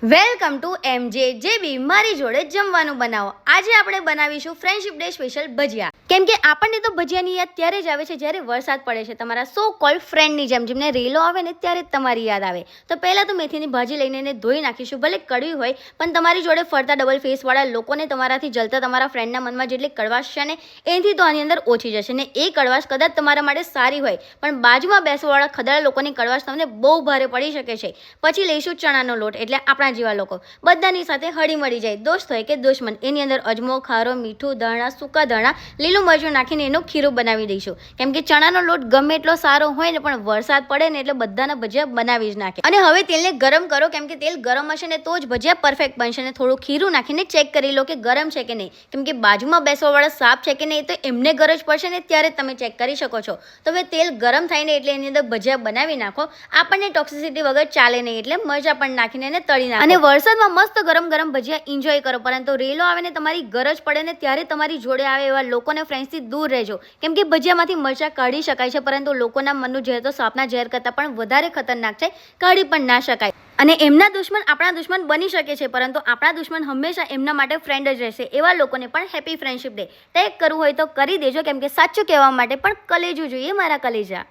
Welcome to MJJB મારી જોડે જમવાનું બનાવો। આજે આપણે બનાવીશું ફ્રેન્ડશિપ ડે સ્પેશિયલ ભજીયા। કેમ કે આપણને તો ભજીયાની યાદ ત્યારે જ આવે છે જ્યારે વરસાદ પડે છે, તમારા સો કોલ્ડ ફ્રેન્ડની જેમને રેલો આવે ને ત્યારે જ તમારી યાદ આવે। તો પહેલાં તો મેથીની ભાજી લઈને એને ધોઈ નાખીશું। ભલે કડવી હોય પણ તમારી જોડે ફરતા ડબલ ફેસવાળા લોકોને તમારાથી જલતા તમારા ફ્રેન્ડના મનમાં જેટલી કડવાશ છે ને એનાથી તો આની અંદર ઓછી જશે ને એ કડવાશ કદાચ તમારા માટે સારી હોય પણ બાજુમાં બેસવાવાળા ખદડા લોકોની કડવાશ તમને બહુ ભારે પડી શકે છે। પછી લઈશું ચણાનો લોટ, એટલે આપણા જેવા લોકો બધાની સાથે હળી મળી જાય, દોસ્ત હોય કે દુશ્મન। એની અંદર અજમો, ખારો, મીઠું, ધાણા, સૂકા ધાણા, લીલું મરચું નાખીને એનું ખીરું બનાવી દઈશું। કેમ કે ચણાનો લોટ ગમે એટલો સારો હોય ને પણ વરસાદ પડે ને એટલે બધાના ભજીયા બનાવી જ નાખે। અને હવે તેલને ગરમ કરો, કેમ કે તેલ ગરમ હશે ને તો જ ભજીયા પરફેક્ટ બનશે। ને થોડું ખીરું નાખીને ચેક કરી લો કે ગરમ છે કે નહીં, કેમ કે બાજુમાં બેસવાવાળા સાફ છે કે નહીં તો એમને ગરજ પડશે ને ત્યારે તમે ચેક કરી શકો છો। તો હવે તેલ ગરમ થાય ને એટલે એની અંદર ભજીયા બનાવી નાખો। આપણને ટોક્સિસિટી વગર ચાલે નહીં એટલે મરચા પણ નાખીને એને તળી નાખો। અને વરસાદમાં મસ્ત ગરમ ગરમ ભજીયા એન્જોય કરો, પરંતુ રેલો આવે ને તમારી ગરજ પડે ને ત્યારે તમારી જોડે આવે એવા લોકોને ફ્રેન્ડ્સથી દૂર રહેજો। કેમ કે ભજીયામાંથી મરચા કાઢી શકાય છે, પરંતુ લોકોના મનનું ઝેર તો સાપના ઝેર કરતાં પણ વધારે ખતરનાક છે, કાઢી પણ ના શકાય। અને એમના દુશ્મન આપણા દુશ્મન બની શકે છે, પરંતુ આપણા દુશ્મન હંમેશા એમના માટે ફ્રેન્ડ જ રહેશે। એવા લોકોને પણ હેપી ફ્રેન્ડશિપ ડે ટેગ કરવું હોય તો કરી દેજો, કેમ કે સાચું કહેવા માટે પણ કલેજું જોઈએ મારા કલેજા।